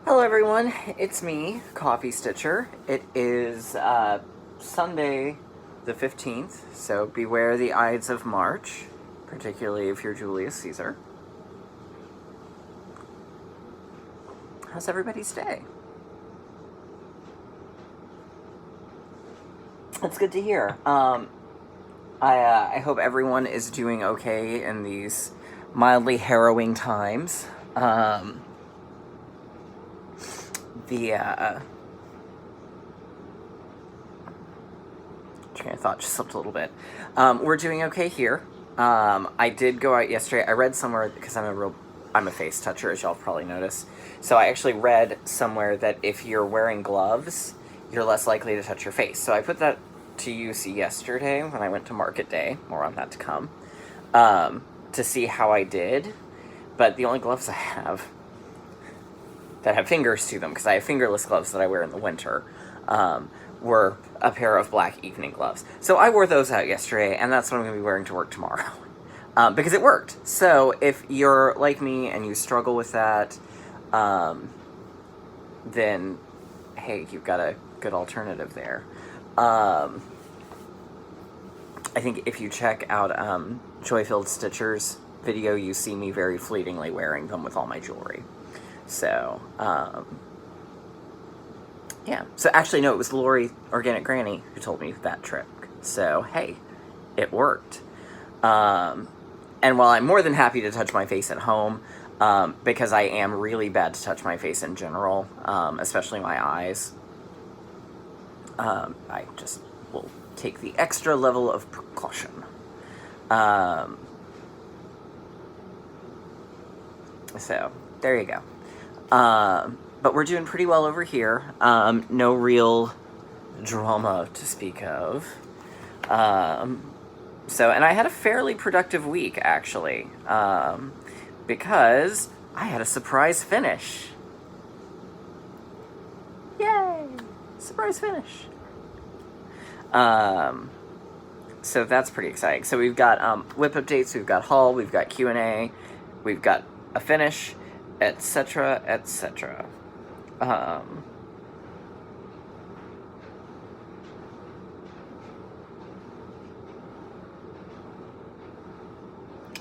Hello everyone, it's me, Coffee Stitcher. It is Sunday the 15th, so beware the Ides of March, particularly if you're Julius Caesar. How's everybody's day? It's good to hear. I hope everyone is doing okay in these mildly harrowing times. Train of thought just slipped a little bit. We're doing okay here. I did go out yesterday. I read somewhere, because I'm a face toucher, as y'all probably noticed. So I actually read somewhere that if you're wearing gloves, you're less likely to touch your face. So I put that to use yesterday when I went to market day. More on that to come. To see how I did. But the only gloves I have that have fingers to them, because I have fingerless gloves that I wear in the winter, were a pair of black evening gloves. So I wore those out yesterday, and that's what I'm going to be wearing to work tomorrow. Because it worked. So if you're like me and you struggle with that, then, hey, you've got a good alternative there. I think if you check out Joy-Filled Stitcher's video, you see me very fleetingly wearing them with all my jewelry. So, yeah. So actually, no, it was Lori Organic Granny who told me that trick. So, hey, it worked. And while I'm more than happy to touch my face at home, because I am really bad to touch my face in general, especially my eyes, I just will take the extra level of precaution. So, there you go. But we're doing pretty well over here. No real drama to speak of. And I had a fairly productive week, actually, because I had a surprise finish. Yay! Surprise finish. So that's pretty exciting. So we've got whip updates, we've got haul, we've got Q&A, we've got a finish, etc., etc.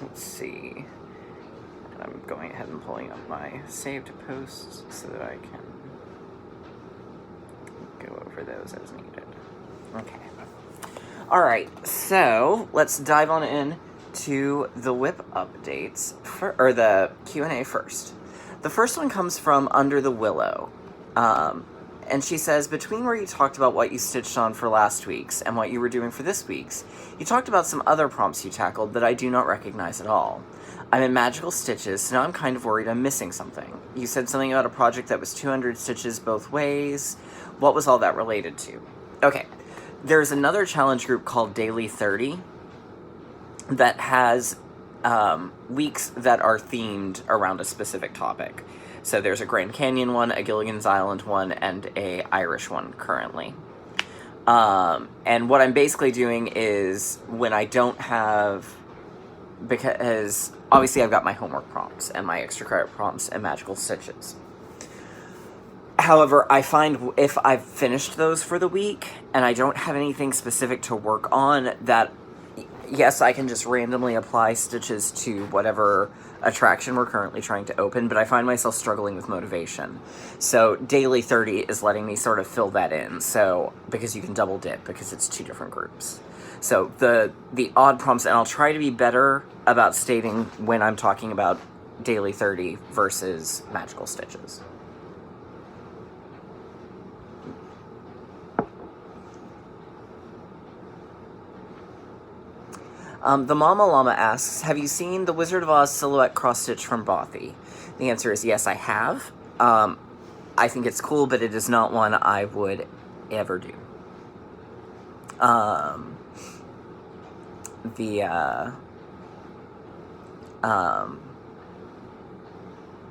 Let's see. And I'm going ahead and pulling up my saved posts so that I can go over those as needed. Okay. Alright, so let's dive on in to the whip updates, or the Q&A first. The first one comes from Under the Willow. And she says, between where you talked about what you stitched on for last week's and what you were doing for this week's, you talked about some other prompts you tackled that I do not recognize at all. I'm in Magical Stitches, so now I'm kind of worried I'm missing something. You said something about a project that was 200 stitches both ways. What was all that related to? Okay, there's another challenge group called Daily 30 that has weeks that are themed around a specific topic. So there's a Grand Canyon one, a Gilligan's Island one, and a Irish one currently. And what I'm basically doing is, when I don't have, because obviously I've got my homework prompts and my extra credit prompts and Magical Stitches. However, I find if I've finished those for the week and I don't have anything specific to work on, that yes, I can just randomly apply stitches to whatever attraction we're currently trying to open, but I find myself struggling with motivation. So Daily 30 is letting me sort of fill that in, so because you can double dip, because it's two different groups. So the odd prompts, and I'll try to be better about stating when I'm talking about Daily 30 versus Magical Stitches. The Mama Llama asks, have you seen the Wizard of Oz silhouette cross-stitch from Bothy? The answer is yes, I have. I think it's cool, but it is not one I would ever do.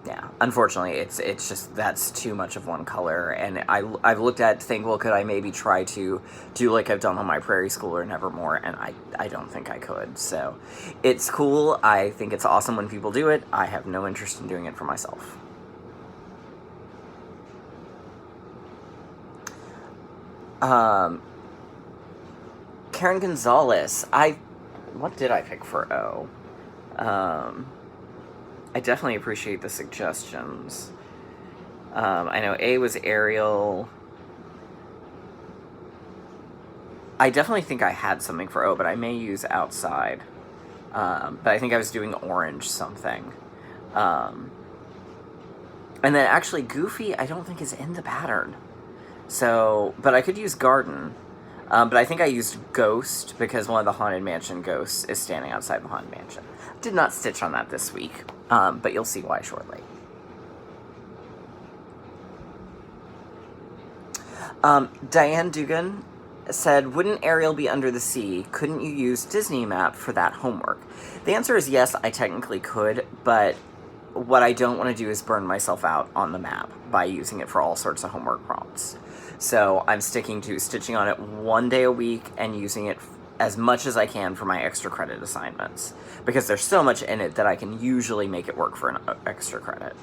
Yeah, unfortunately, it's just, that's too much of one color, and I've looked at it to think, well, could I maybe try to do like I've done on my Prairie School or Nevermore, and I don't think I could. So it's cool. I think it's awesome when people do it. I have no interest in doing it for myself. Karen Gonzalez, what did I pick for O? I definitely appreciate the suggestions. I know A was Ariel. I definitely think I had something for O, but I may use outside. But I think I was doing orange something. And then actually Goofy I don't think is in the pattern. So, but I could use garden. But I think I used ghost because one of the Haunted Mansion ghosts is standing outside the Haunted Mansion. Did not stitch on that this week, but you'll see why shortly. Diane Dugan said, wouldn't Ariel be under the sea? Couldn't you use Disney Map for that homework? The answer is yes, I technically could, but what I don't want to do is burn myself out on the map by using it for all sorts of homework prompts. So I'm sticking to stitching on it one day a week and using it as much as I can for my extra credit assignments. Because there's so much in it that I can usually make it work for an extra credit.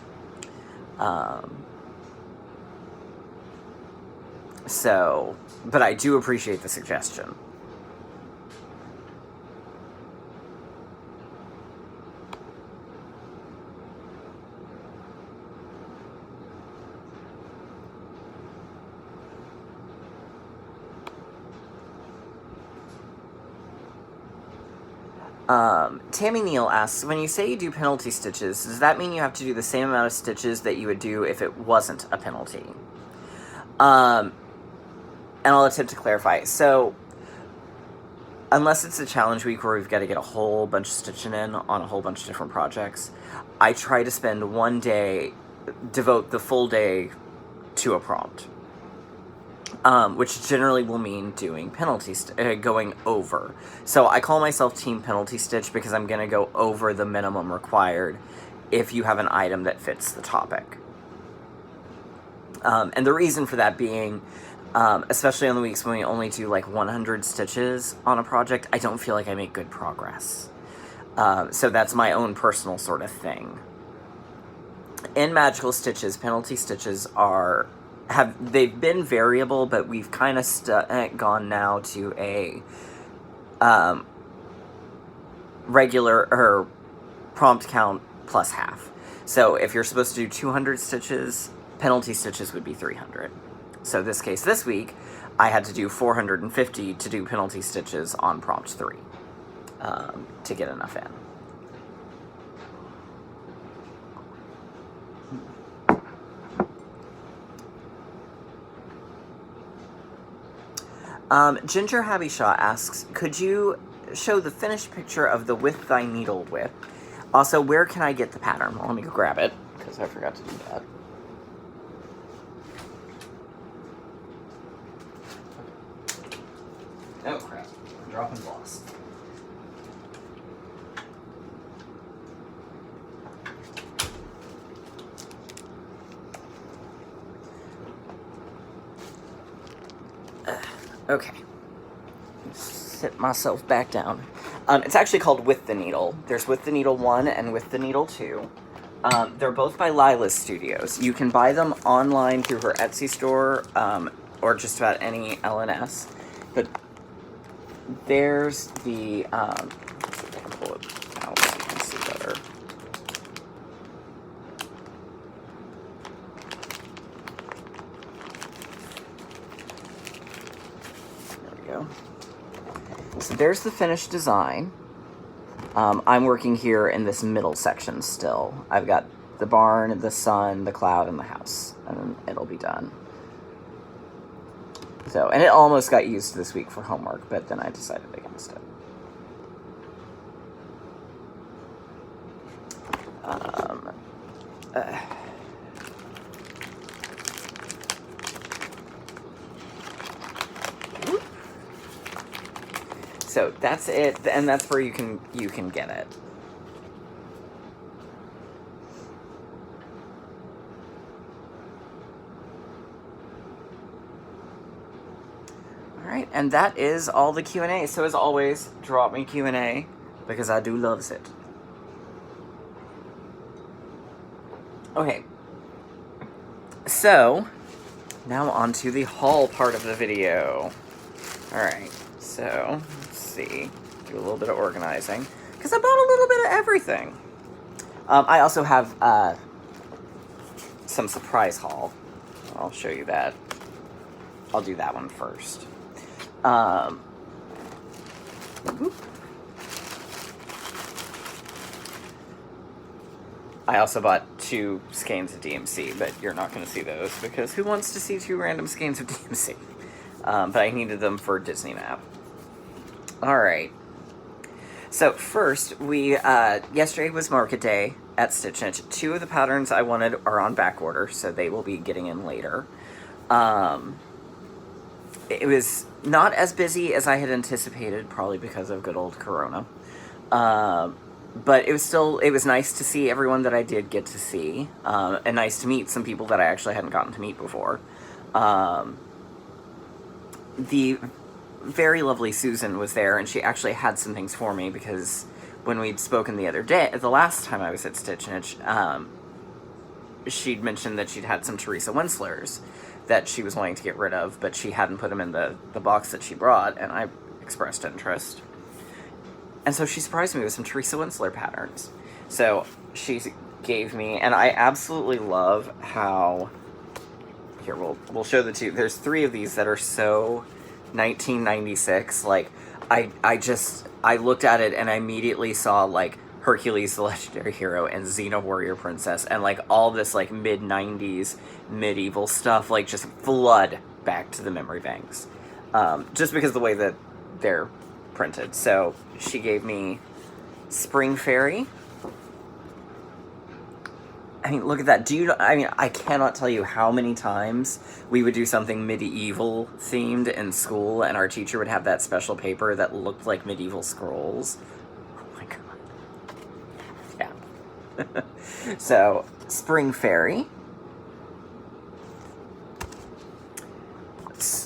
But I do appreciate the suggestion. Tammy Neal asks, when you say you do penalty stitches, does that mean you have to do the same amount of stitches that you would do if it wasn't a penalty? And I'll attempt to clarify. So, unless it's a challenge week where we've got to get a whole bunch of stitching in on a whole bunch of different projects, I try to spend one day, devote the full day to a prompt. Which generally will mean doing penalty, going over. So I call myself Team Penalty Stitch because I'm going to go over the minimum required if you have an item that fits the topic. And the reason for that being, especially on the weeks when we only do like 100 stitches on a project, I don't feel like I make good progress. So that's my own personal sort of thing. In Magical Stitches, penalty stitches they've been variable, but we've kind of gone now to a regular or prompt count plus half. So if you're supposed to do 200 stitches, penalty stitches would be 300. So this week, I had to do 450 to do penalty stitches on prompt 3 to get enough in. Ginger Habishaw asks, could you show the finished picture of the With Thy Needle Whip? Also, where can I get the pattern? Well, let me go grab it, because I forgot to do that. Oh, crap. I'm dropping gloss. Okay. Sit myself back down. It's actually called With the Needle. There's With the Needle 1 and With the Needle 2. They're both by Lila's Studios. You can buy them online through her Etsy store, or just about any LNS. But there's the, pull it out so you can see better. So there's the finished design. I'm working here in this middle section still. I've got the barn, the sun, the cloud, and the house, and then it'll be done. So, and it almost got used this week for homework, but then I decided against it. So that's it, and that's where you can get it. All right, and that is all the Q&A. So as always, drop me Q&A because I do loves it. Okay. So Now on to the haul part of the video. Alright, so, let's see. Do a little bit of organizing. Because I bought a little bit of everything. I also have some surprise haul. I'll show you that. I'll do that one first. I also bought 2 skeins of DMC, but you're not going to see those because who wants to see 2 random skeins of DMC? But I needed them for Disney Map. Alright. So first, yesterday was market day at Stitch Niche. 2 of the patterns I wanted are on back order, so they will be getting in later. It was not as busy as I had anticipated, probably because of good old Corona. But it was nice to see everyone that I did get to see, and nice to meet some people that I actually hadn't gotten to meet before. The very lovely Susan was there, and she actually had some things for me, because when we'd spoken the last time I was at Stitch Niche, she'd mentioned that she'd had some Teresa Wenslers that she was wanting to get rid of, but she hadn't put them in the box that she brought, and I expressed interest. And so she surprised me with some Teresa Wensler patterns. So she gave me, and I absolutely love how, here, we'll show the 2. There's 3 of these that are so 1996. Like, I looked at it and I immediately saw, like, Hercules the Legendary Hero and Xena Warrior Princess and, like, all this, like, mid-90s medieval stuff, like, just flood back to the memory banks. Just because of the way that they're printed. So she gave me Spring Fairy. I mean, look at that. I cannot tell you how many times we would do something medieval themed in school and our teacher would have that special paper that looked like medieval scrolls. Oh my god. Yeah. So, Spring Fairy.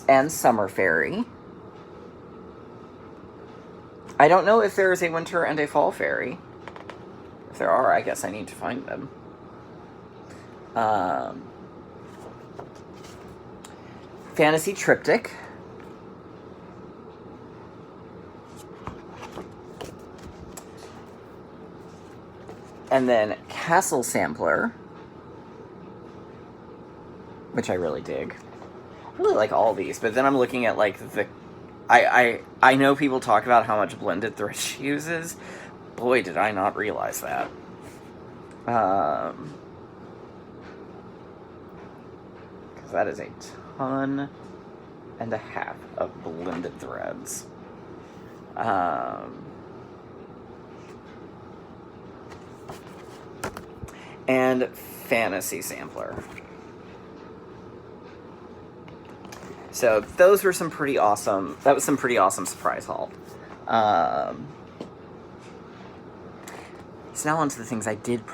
And Summer Fairy. I don't know if there is a winter and a fall fairy. If there are, I guess I need to find them. Fantasy Triptych. And then Castle Sampler, which I really dig. I really like all these, but then I'm looking at, like, I know people talk about how much blended thread she uses. Boy, did I not realize that. Because that is a ton and a half of blended threads. And Fantasy Sampler. So those were some pretty awesome, that was some pretty awesome surprise haul. So now on to the things I did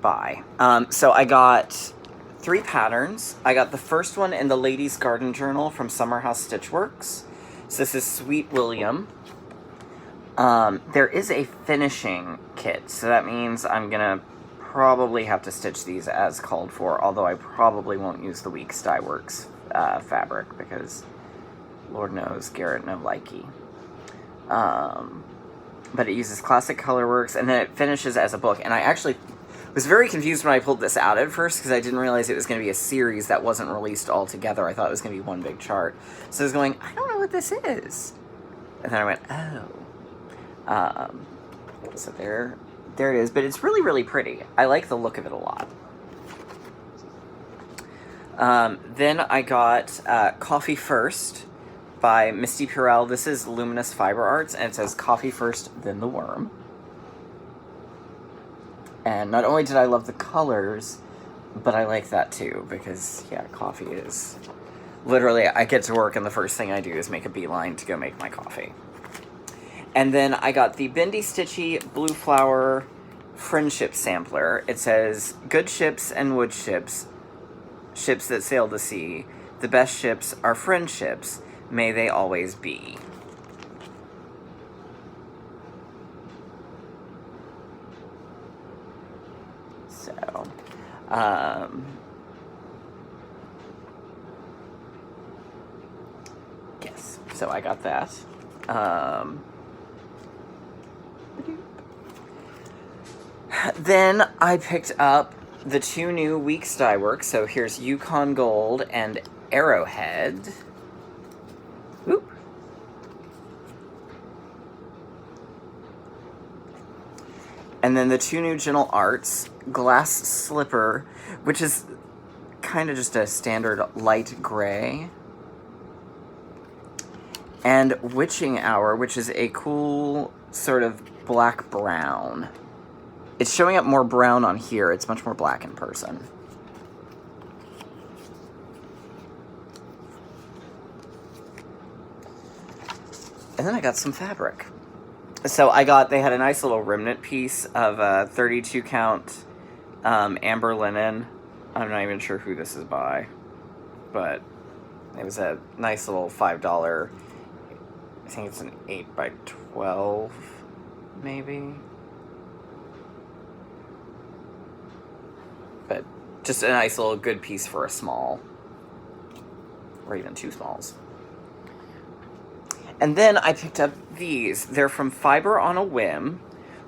buy. So I got 3 patterns. I got the first one in the Ladies Garden Journal from Summerhouse Stitchworks. So this is Sweet William. There is a finishing kit, so that means I'm gonna probably have to stitch these as called for, although I probably won't use the Weeks Dye Works fabric, because Lord knows Garrett no likey. But it uses classic colorworks, and then it finishes as a book, and I actually was very confused when I pulled this out at first, because I didn't realize it was going to be a series that wasn't released all together. I thought it was going to be one big chart. So I was going, I don't know what this is. And then I went, oh. So there it is, but it's really, really pretty. I like the look of it a lot. Then I got Coffee First by Misty Purell. This is Luminous Fiber Arts, and it says Coffee First, then the Worm. And not only did I love the colors, but I like that too, because, yeah, coffee is... Literally, I get to work and the first thing I do is make a beeline to go make my coffee. And then I got the Bendy Stitchy Blue Flower Friendship Sampler. It says, good ships and wood ships, ships that sail the sea. The best ships are friendships. May they always be. So, So I got that. Then I picked up the 2 new Weeks dye work. So here's Yukon Gold and Arrowhead. Oop. And then the 2 new Gentle Arts, Glass Slipper, which is kind of just a standard light gray. And Witching Hour, which is a cool sort of black-brown. It's showing up more brown on here. It's much more black in person. And then I got some fabric. So they had a nice little remnant piece of a 32 count amber linen. I'm not even sure who this is by, but it was a nice little $5, I think it's an 8x12, maybe. But just a nice little good piece for a small, or even 2 smalls. And then I picked up these. They're from Fiber on a Whim.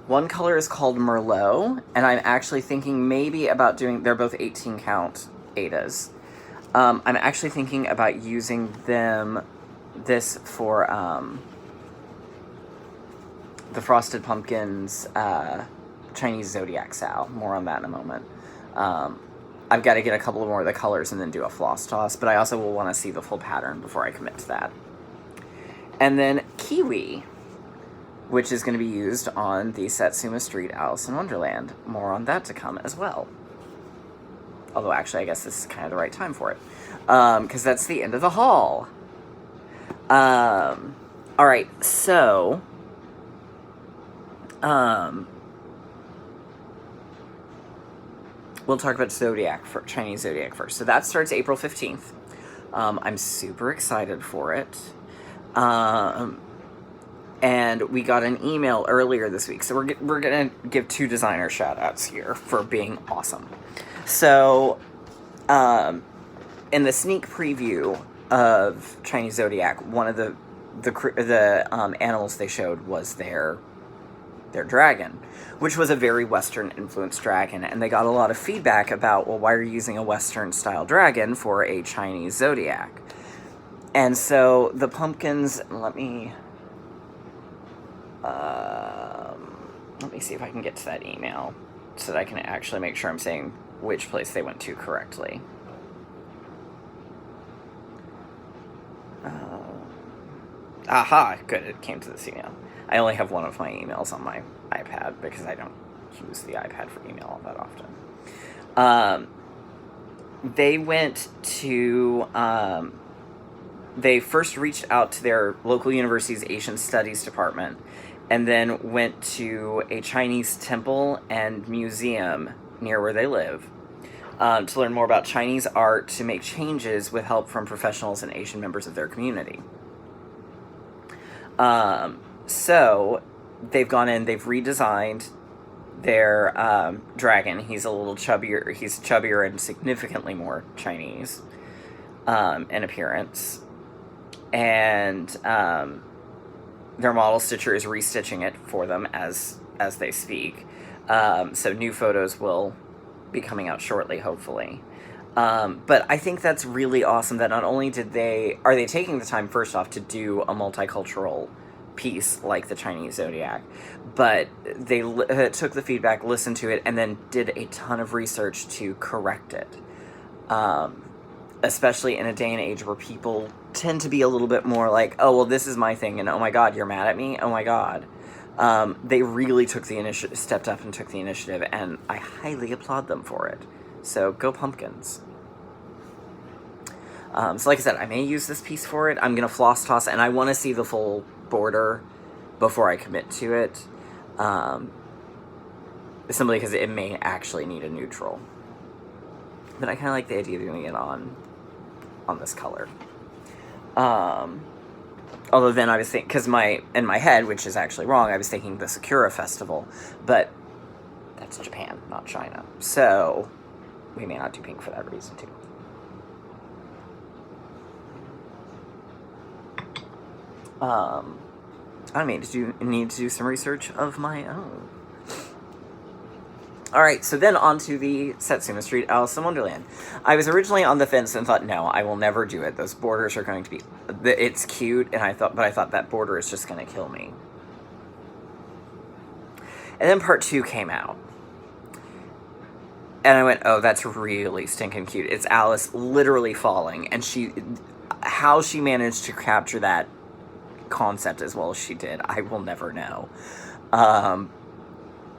One color is called Merlot, and I'm actually thinking maybe about they're both 18 count Adas. I'm actually thinking about using this for the Frosted Pumpkins Chinese Zodiac Sao. More on that in a moment. I've got to get a couple more of the colors and then do a floss toss, but I also will want to see the full pattern before I commit to that. And then Kiwi, which is going to be used on the Satsuma Street Alice in Wonderland. More on that to come as well. Although, actually, I guess this is kind of the right time for it. Because that's the end of the haul. Alright, so... we'll talk about Chinese Zodiac first. So that starts April 15th. I'm super excited for it. And we got an email earlier this week. So we're going to give 2 designer shout-outs here for being awesome. So, in the sneak preview of Chinese Zodiac, one of the animals they showed was their dragon, which was a very Western-influenced dragon. And they got a lot of feedback about, well, why are you using a Western-style dragon for a Chinese Zodiac? And so the pumpkins, let me see if I can get to that email so that I can actually make sure I'm saying which place they went to correctly. Aha, good, it came to this email. I only have one of my emails on my iPad because I don't use the iPad for email all that often. They went to... they first reached out to their local university's Asian Studies department and then went to a Chinese temple and museum near where they live to learn more about Chinese art to make changes with help from professionals and Asian members of their community. So they've gone in, they've redesigned their dragon. He's a little chubbier. He's chubbier and significantly more Chinese in appearance. And their model stitcher is restitching it for them as they speak. So new photos will be coming out shortly, hopefully. But I think that's really awesome that not only are they taking the time, first off, to do a multicultural piece like the Chinese Zodiac, but they took the feedback, listened to it, and then did a ton of research to correct it. Especially in a day and age where people tend to be a little bit more like, oh, well, this is my thing, and oh my god, you're mad at me? Oh my god. They really stepped up and took the initiative, and I highly applaud them for it. So, go pumpkins. So like I said, I may use this piece for it. I'm going to floss toss, and I want to see the full border before I commit to it. Simply because it may actually need a neutral. But I kind of like the idea of doing it on this color. Although then I was thinking, because in my head, which is actually wrong, I was thinking the Sakura Festival, but that's Japan, not China. So we may not do pink for that reason, too. I need to do some research of my own. Alright, so then on to the Satsuma Street Alice in Wonderland. I was originally on the fence and thought, no, I will never do it. Those borders are going to be... It's cute, and I thought that border is just going to kill me. And then part 2 came out. And I went, oh, that's really stinking cute. It's Alice literally falling, and how she managed to capture that concept as well as she did, I will never know.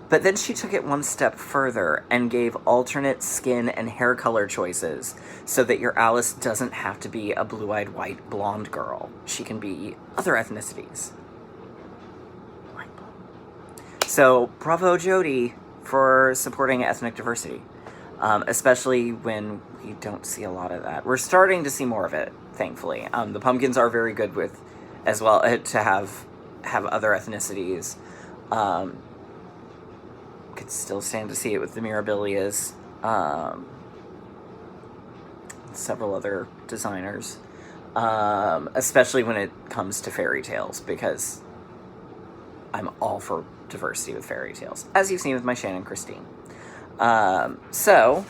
But then she took it one step further and gave alternate skin and hair color choices so that your Alice doesn't have to be a blue-eyed white blonde girl. She can be other ethnicities. So, bravo Jody for supporting ethnic diversity, especially when we don't see a lot of that. We're starting to see more of it, thankfully. The pumpkins are very good with, as well, to have other ethnicities. Could still stand to see it with the Mirabilias, several other designers, especially when it comes to fairy tales, because I'm all for diversity with fairy tales, as you've seen with my Shannon Christine. So,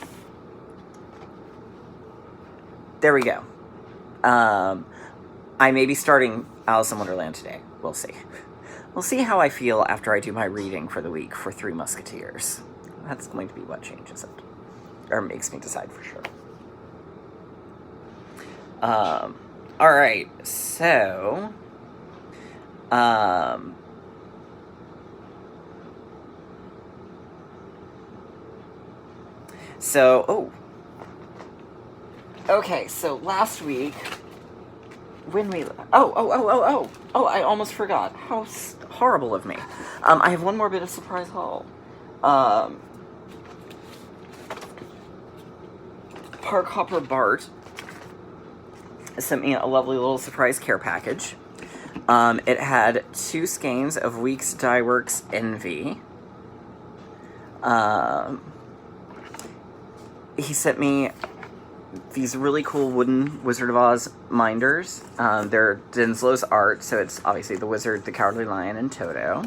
there we go. I may be starting Alice in Wonderland today. We'll see. We'll see how I feel after I do my reading for the week for Three Musketeers. That's going to be what changes it. Or makes me decide for sure. Alright, so... Okay, so last week... When we... Oh, I almost forgot. How horrible of me. I have one more bit of surprise haul. Park Hopper Bart sent me a lovely little surprise care package. It had 2 skeins of Weeks Dye Works Envy. He sent me these really cool wooden Wizard of Oz minders. They're Denslow's art, so it's obviously the Wizard, the Cowardly Lion, and Toto.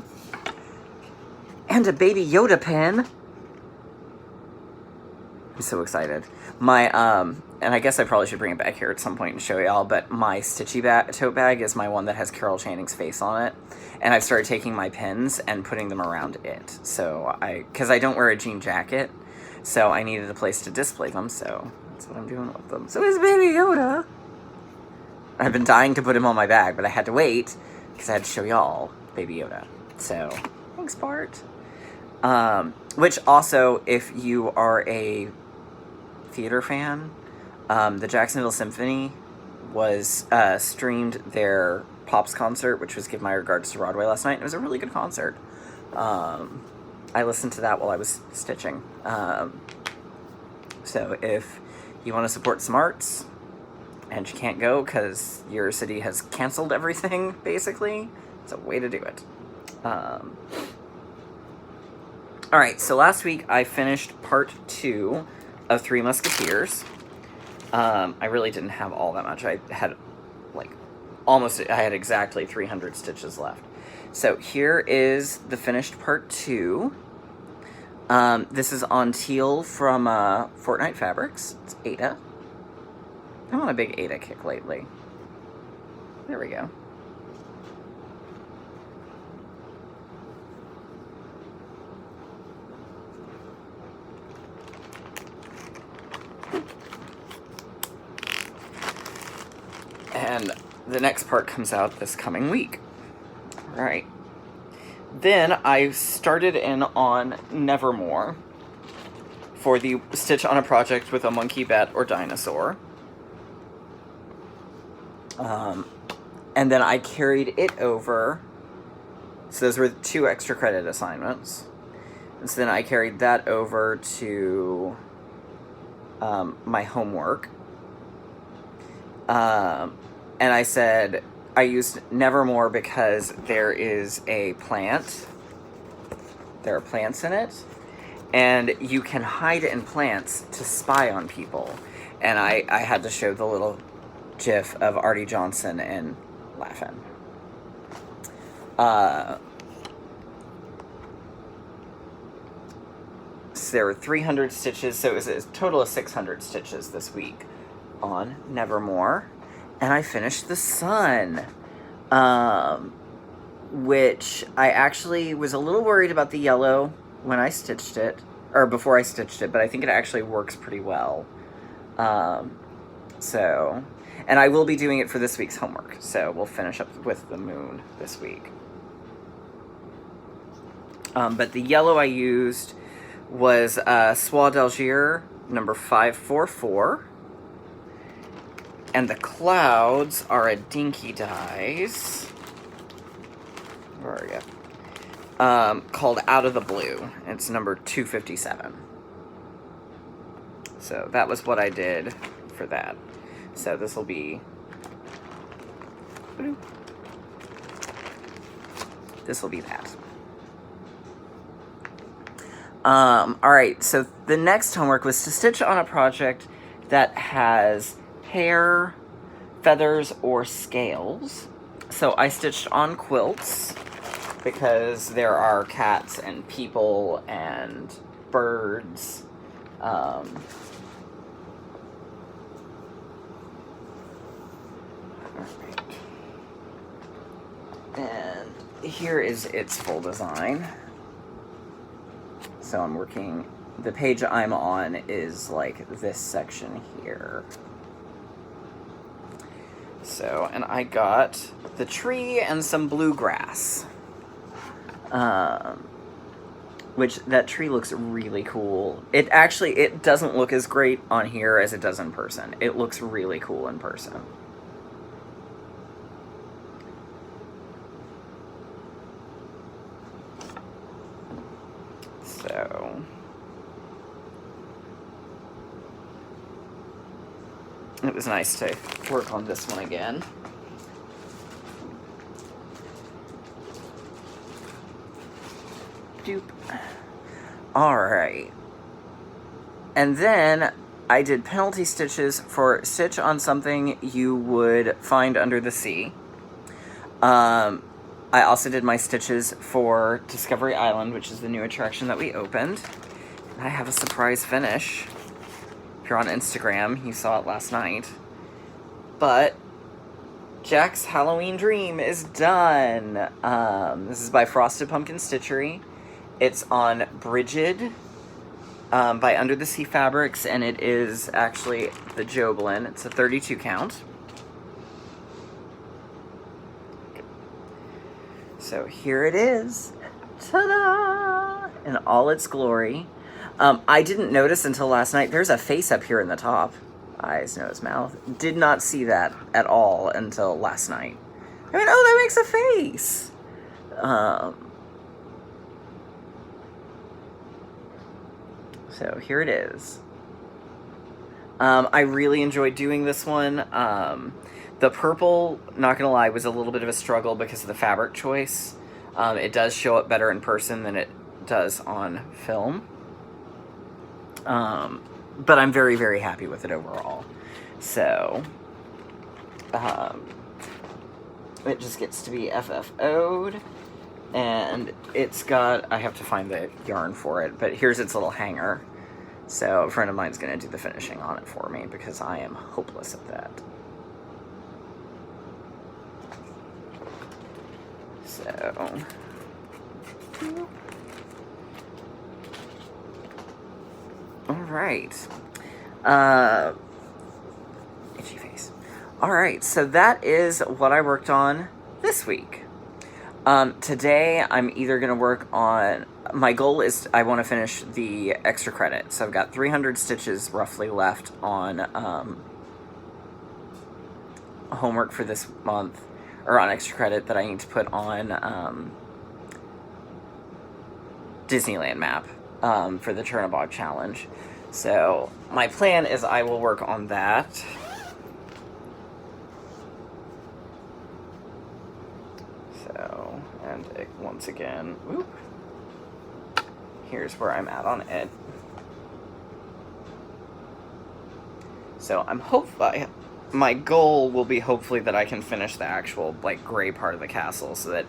And a Baby Yoda pen! I'm so excited. And I guess I probably should bring it back here at some point and show y'all, but my Stitchy tote bag is my one that has Carol Channing's face on it. And I've started taking my pens and putting them around it. So because I don't wear a jean jacket, so I needed a place to display them, so that's what I'm doing with them. So it's Baby Yoda! I've been dying to put him on my bag, but I had to wait, because I had to show y'all Baby Yoda. So, thanks, Bart. Which also, if you are a theater fan, the Jacksonville Symphony was streamed their Pops concert, which was Give My Regards to Broadway last night. And it was a really good concert. I listened to that while I was stitching. So if you want to support some arts and you can't go because your city has canceled everything, basically, it's a way to do it. Alright, so last week I finished part 2 of Three Musketeers. I really didn't have all that much. I had I had exactly 300 stitches left. So here is the finished part 2. This is on teal from Fortnite Fabrics. It's Ada. I'm on a big Ada kick lately. There we go. And the next part comes out this coming week. Right. Then I started in on Nevermore for the Stitch on a Project with a Monkey, Bat, or Dinosaur. And then I carried it over. So those were 2 extra credit assignments. And so then I carried that over to my homework. And I said, I used Nevermore because there is a plant. There are plants in it. And you can hide in plants to spy on people. And I had to show the little gif of Artie Johnson and laughing. So there were 300 stitches, so it was a total of 600 stitches this week on Nevermore. And I finished The Sun, which I actually was a little worried about the yellow when I stitched it, or before I stitched it, but I think it actually works pretty well. So, and I will be doing it for this week's homework, so we'll finish up with the moon this week. But the yellow I used was Soie d'Alger number 544. And the clouds are a Dinky Dyes. Where are you? Called Out of the Blue. It's number 257. So that was what I did for that. So this will be... This will be that. Alright, so the next homework was to stitch on a project that has hair, feathers, or scales. So I stitched on quilts because there are cats and people and birds. And here is its full design. So I'm working, the page I'm on is like this section here. So, and I got the tree and some bluegrass. Which, that tree looks really cool. It doesn't look as great on here as it does in person. It looks really cool in person. So... it was nice to work on this one again. Doop. Alright. And then I did penalty stitches for stitch on something you would find under the sea. I also did my stitches for Discovery Island, which is the new attraction that we opened. And I have a surprise finish. If you're on Instagram, you saw it last night. But Jack's Halloween Dream is done. This is by Frosted Pumpkin Stitchery. It's on Brigid by Under the Sea Fabrics, and it is actually the Joblin. It's a 32 count. So here it is. Ta-da! In all its glory. I didn't notice until last night. There's a face up here in the top. Eyes, nose, mouth. Did not see that at all until last night. I mean, oh, that makes a face. So here it is. I really enjoyed doing this one. The purple, not gonna lie, was a little bit of a struggle because of the fabric choice. It does show up better in person than it does on film. But I'm very, very happy with it overall. So, it just gets to be FFO'd. And it's got, I have to find the yarn for it, but here's its little hanger. So a friend of mine's going to do the finishing on it for me because I am hopeless at that. So... Alright. Itchy face. Alright, so that is what I worked on this week. Today I'm either going to work on... My goal is I want to finish the extra credit. So I've got 300 stitches roughly left on homework for this month. Or on extra credit that I need to put on Disneyland map for the Chernobog Challenge. So my plan is I will work on that. So, and once again, whoop, here's where I'm at on it. So I'm my goal will be hopefully that I can finish the actual like gray part of the castle so that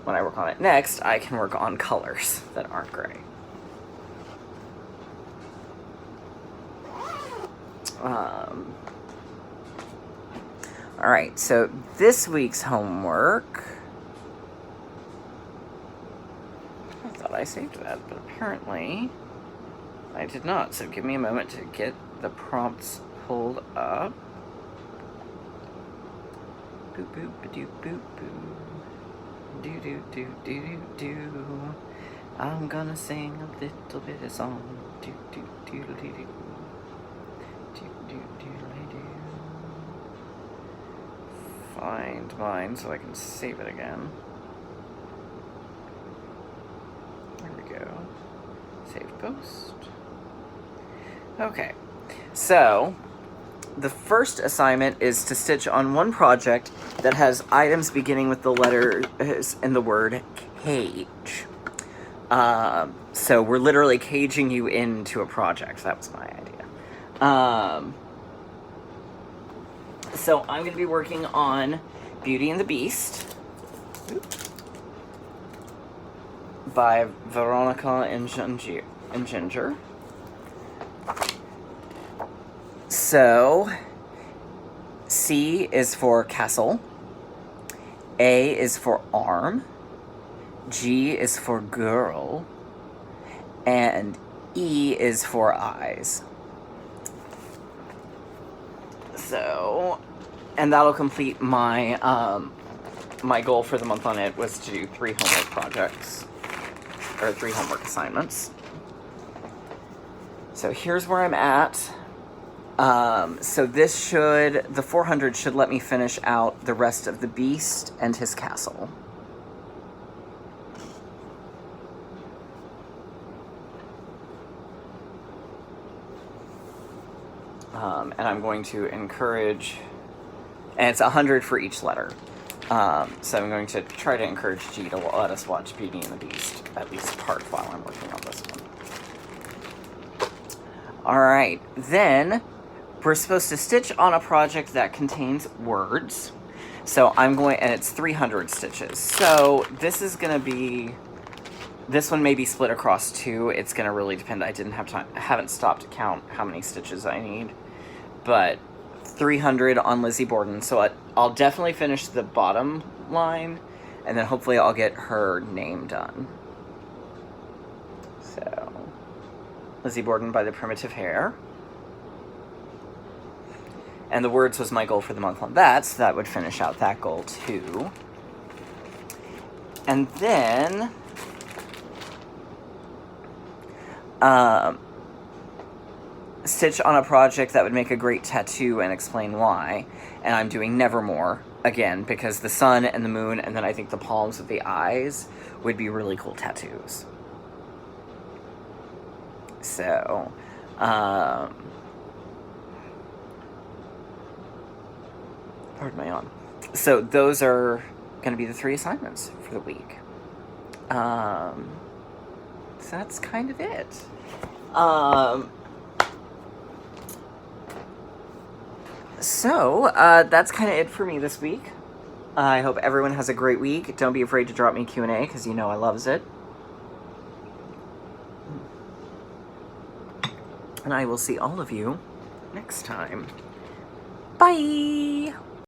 when I work on it next, I can work on colors that aren't gray. All right, so this week's homework, I thought I saved that, but apparently I did not. So give me a moment to get the prompts pulled up. Boop, boop, ba-doop, boop, boo. Do, do, do, do, do, do. I'm gonna sing a little bit of song. Do, do, do, do, do, do. Do, do, do, do. Find mine so I can save it again. There we go. Save post. Okay, so the first assignment is to stitch on one project that has items beginning with the letters in the word cage. So we're literally caging you into a project. That was my idea. So I'm going to be working on Beauty and the Beast by Veronica and Ginger. So C is for castle, A is for arm, G is for girl, and E is for eyes. So, and that'll complete my my goal for the month on it was to do 3 homework projects, or 3 homework assignments. So here's where I'm at. So this the 400 should let me finish out the rest of the Beast and his castle. And I'm going to encourage, and it's 100 for each letter. So I'm going to try to encourage G to let us watch Beauty and the Beast, at least part while I'm working on this one. All right, then we're supposed to stitch on a project that contains words. So I'm going, and it's 300 stitches. So this is going to be, this one may be split across 2. It's going to really depend. I didn't have time, haven't stopped to count how many stitches I need. But 300 on Lizzie Borden. So I'll definitely finish the bottom line, and then hopefully I'll get her name done. So, Lizzie Borden by the Primitive Hare. And the words was my goal for the month on that, so that would finish out that goal too. And then, stitch on a project that would make a great tattoo and explain why. And I'm doing Nevermore again because the sun and the moon and then I think the palms of the eyes would be really cool tattoos. So, pardon my yawn. So those are going to be the 3 assignments for the week. So that's kind of it. So, that's kind of it for me this week. I hope everyone has a great week. Don't be afraid to drop me Q&A, because you know I loves it. And I will see all of you next time. Bye!